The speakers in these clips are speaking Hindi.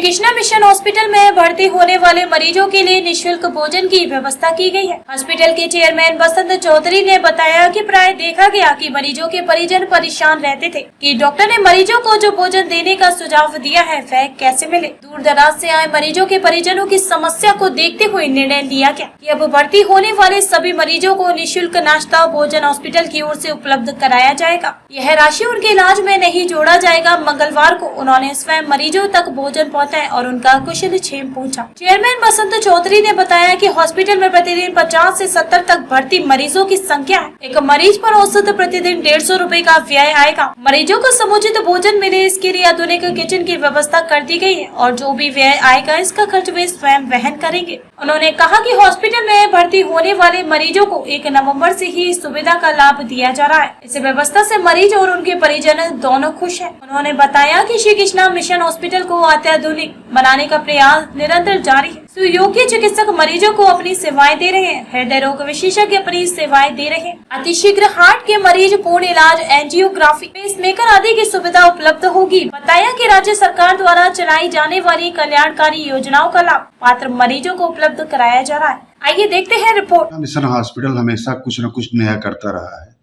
कृष्णा मिशन हॉस्पिटल में भर्ती होने वाले मरीजों के लिए निःशुल्क भोजन की व्यवस्था की गई है। हॉस्पिटल के चेयरमैन बसंत चौधरी ने बताया कि प्राय देखा गया कि मरीजों के परिजन परेशान रहते थे कि डॉक्टर ने मरीजों को जो भोजन देने का सुझाव दिया है वह कैसे मिले। दूर दराज से आए मरीजों के परिजनों की समस्या को देखते हुए निर्णय लिया गया कि अब भर्ती होने वाले सभी मरीजों को निःशुल्क नाश्ता भोजन हॉस्पिटल की ओर से उपलब्ध कराया जाएगा। यह राशि उनके इलाज में नहीं जोड़ा जाएगा। मंगलवार को उन्होंने स्वयं मरीजों तक भोजन पहुंचाए और उनका कुशल क्षेम पूछा। चेयरमैन बसंत चौधरी ने बताया कि हॉस्पिटल में प्रतिदिन 50 से 70 तक भर्ती मरीजों की संख्या है। एक मरीज पर औसत प्रतिदिन 150 रुपए का व्यय आएगा। मरीजों को समुचित भोजन मिले इसके लिए आधुनिक किचन की व्यवस्था कर दी गई है और जो भी व्यय आएगा इसका खर्च वे स्वयं वहन करेंगे। उन्होंने कहा कि हॉस्पिटल में भर्ती होने वाले मरीजों को 1 नवंबर से ही इस सुविधा का लाभ दिया जा रहा है। इस व्यवस्था से मरीज और उनके परिजन दोनों खुश हैं। उन्होंने बताया कि श्री कृष्णा मिशन हॉस्पिटल को अत्याधुनिक बनाने का प्रयास निरंतर जारी है। सुयोग्य चिकित्सक मरीजों को अपनी सेवाएं दे रहे हैं। हृदय रोग विशेषज्ञ अपनी सेवाएं दे रहे हैं। अतिशीघ्र हार्ट के मरीज पूर्ण इलाज, एंजियोग्राफी, पेसमेकर आदि की सुविधा उपलब्ध होगी। बताया कि राज्य सरकार द्वारा चलाई जाने वाली कल्याणकारी योजनाओं का लाभ पात्र मरीजों को उपलब्ध कराया जा रहा है। आइए देखते हैं रिपोर्ट। मिशन हॉस्पिटल हमेशा कुछ न कुछ नया करता रहा है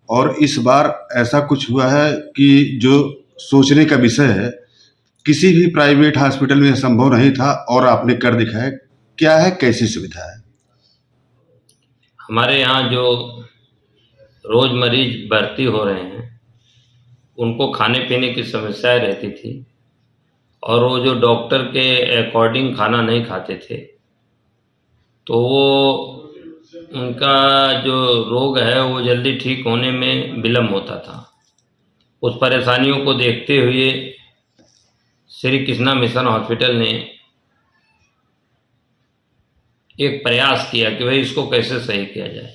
और इस बार ऐसा कुछ हुआ है कि जो सोचने का विषय है। किसी भी प्राइवेट हॉस्पिटल में संभव नहीं था और आपने कर दिखाया। क्या है, कैसी सुविधा है? हमारे यहाँ जो रोज मरीज भर्ती हो रहे हैं उनको खाने पीने की समस्याएं रहती थी और वो जो डॉक्टर के अकॉर्डिंग खाना नहीं खाते थे तो वो उनका जो रोग है वो जल्दी ठीक होने में विलम्ब होता था। उस परेशानियों को देखते हुए श्री कृष्णा मिशन हॉस्पिटल ने एक प्रयास किया कि भाई इसको कैसे सही किया जाए।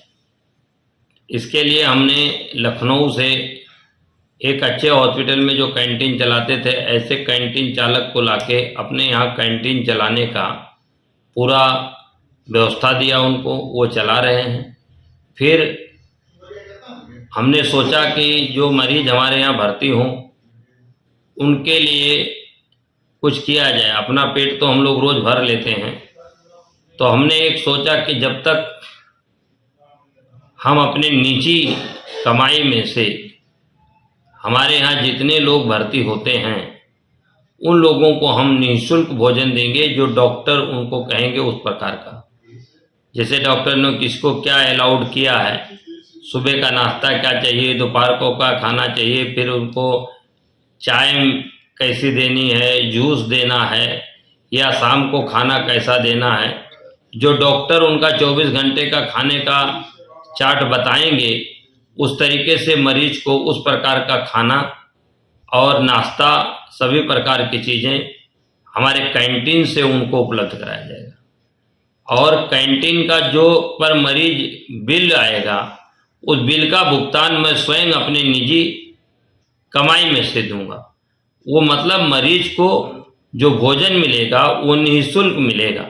इसके लिए हमने लखनऊ से एक अच्छे हॉस्पिटल में जो कैंटीन चलाते थे ऐसे कैंटीन चालक को लाके अपने यहाँ कैंटीन चलाने का पूरा व्यवस्था दिया उनको, वो चला रहे हैं। फिर हमने सोचा कि जो मरीज हमारे यहाँ भर्ती हों उनके लिए कुछ किया जाए। अपना पेट तो हम लोग रोज भर लेते हैं, तो हमने एक सोचा कि जब तक हम अपने निजी कमाई में से हमारे यहाँ जितने लोग भर्ती होते हैं उन लोगों को हम निःशुल्क भोजन देंगे जो डॉक्टर उनको कहेंगे उस प्रकार का। जैसे डॉक्टर ने किसको क्या अलाउड किया है, सुबह का नाश्ता क्या चाहिए, दोपहर को का खाना चाहिए, फिर उनको चाय कैसी देनी है, जूस देना है या शाम को खाना कैसा देना है, जो डॉक्टर उनका 24 घंटे का खाने का चार्ट बताएंगे उस तरीके से मरीज को उस प्रकार का खाना और नाश्ता सभी प्रकार की चीज़ें हमारे कैंटीन से उनको उपलब्ध कराया जाएगा। और कैंटीन का जो पर मरीज बिल आएगा उस बिल का भुगतान मैं स्वयं अपने निजी कमाई में से दूंगा। वो मतलब मरीज को जो भोजन मिलेगा वो निःशुल्क मिलेगा,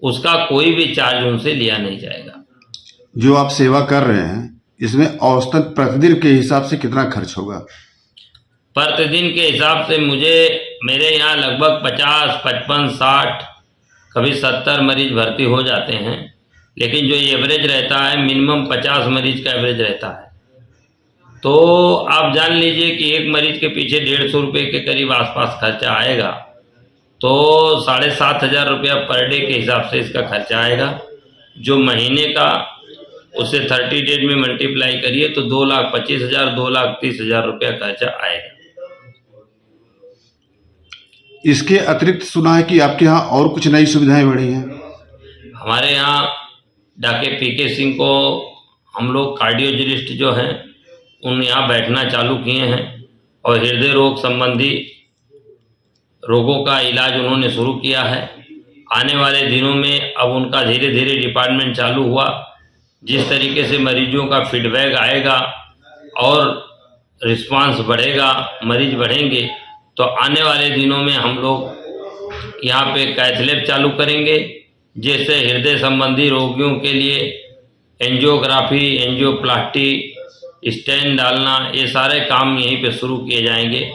उसका कोई भी चार्ज उनसे लिया नहीं जाएगा। जो आप सेवा कर रहे हैं इसमें औसतन प्रतिदिन के हिसाब से कितना खर्च होगा? प्रतिदिन के हिसाब से मेरे यहाँ लगभग 50, 55, 60 कभी 70 मरीज भर्ती हो जाते हैं, लेकिन जो एवरेज रहता है मिनिमम 50 मरीज का एवरेज रहता है। तो आप जान लीजिए कि एक मरीज के पीछे 150 रुपये के करीब आसपास खर्चा आएगा, तो 7,500 रुपया पर डे के हिसाब से इसका खर्चा आएगा। जो महीने का उसे 30 डेज में मल्टीप्लाई करिए तो 2,25,000, 2,30,000 रुपया खर्चा आएगा। इसके अतिरिक्त सुना है कि आपके यहाँ और कुछ नई सुविधाएं बढ़ी हैं। हमारे यहाँ डॉक्टर पीके सिंह को हम लोग कार्डियोलॉजिस्ट जो हैं उन यहाँ बैठना चालू किए हैं और हृदय रोग संबंधी रोगों का इलाज उन्होंने शुरू किया है। आने वाले दिनों में अब उनका धीरे धीरे डिपार्टमेंट चालू हुआ। जिस तरीके से मरीजों का फीडबैक आएगा और रिस्पांस बढ़ेगा, मरीज बढ़ेंगे, तो आने वाले दिनों में हम लोग यहाँ पे कैथ लैब चालू करेंगे, जैसे हृदय संबंधी रोगियों के लिए एंजियोग्राफी, एंजियोप्लास्टी, स्टेंट डालना, ये सारे काम यहीं पे शुरू किए जाएंगे।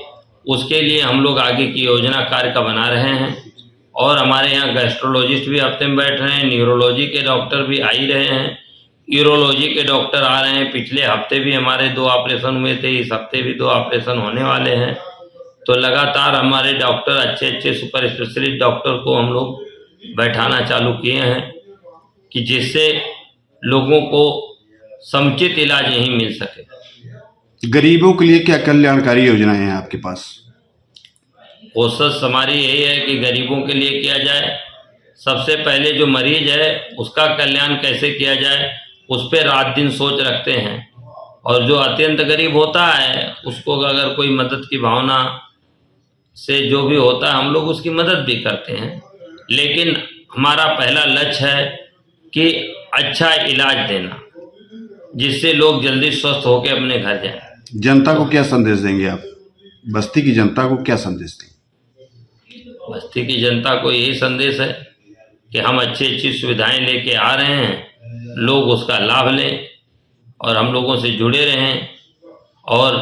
उसके लिए हम लोग आगे की योजना कार्य का बना रहे हैं। और हमारे यहाँ गैस्ट्रोलॉजिस्ट भी हफ्ते में बैठ रहे हैं, न्यूरोलॉजी के डॉक्टर भी आ ही रहे हैं, यूरोलॉजी के डॉक्टर आ रहे हैं। पिछले हफ्ते भी हमारे 2 ऑपरेशन हुए थे, इस हफ्ते भी 2 ऑपरेशन होने वाले हैं। तो लगातार हमारे डॉक्टर अच्छे सुपर स्पेशलिस्ट डॉक्टर को हम लोग बैठाना चालू किए हैं कि जिससे लोगों को समुचित इलाज यहीं मिल सके। गरीबों के लिए क्या कल्याणकारी योजनाएं हैं आपके पास? कोशिश हमारी यही है कि गरीबों के लिए किया जाए। सबसे पहले जो मरीज है उसका कल्याण कैसे किया जाए उस पर रात दिन सोच रखते हैं। और जो अत्यंत गरीब होता है उसको अगर कोई मदद की भावना से जो भी होता है हम लोग उसकी मदद भी करते हैं। लेकिन हमारा पहला लक्ष्य है कि अच्छा इलाज देना जिससे लोग जल्दी स्वस्थ होकर अपने घर जाएं। जनता को क्या संदेश देंगे आप? बस्ती की जनता को क्या संदेश देंगे? बस्ती की जनता को यही संदेश है कि हम अच्छी सुविधाएं लेके आ रहे हैं, लोग उसका लाभ लें और हम लोगों से जुड़े रहें। और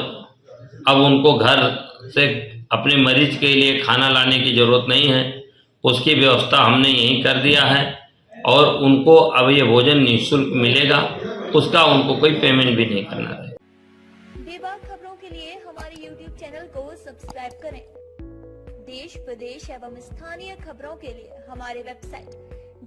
अब उनको घर से अपने मरीज के लिए खाना लाने की ज़रूरत नहीं है, उसकी व्यवस्था हमने यहीं कर दिया है। और उनको अब ये भोजन निःशुल्क मिलेगा, उसका उनको कोई पेमेंट भी नहीं करना है। बेबाक खबरों के लिए हमारे YouTube चैनल को सब्सक्राइब करें। देश प्रदेश एवं स्थानीय खबरों के लिए हमारे वेबसाइट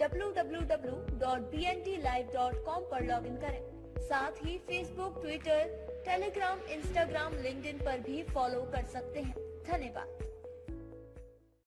www.bntlive.com पर लॉगिन करें। साथ ही Facebook, Twitter, Telegram, Instagram, LinkedIn पर भी फॉलो कर सकते हैं। धन्यवाद।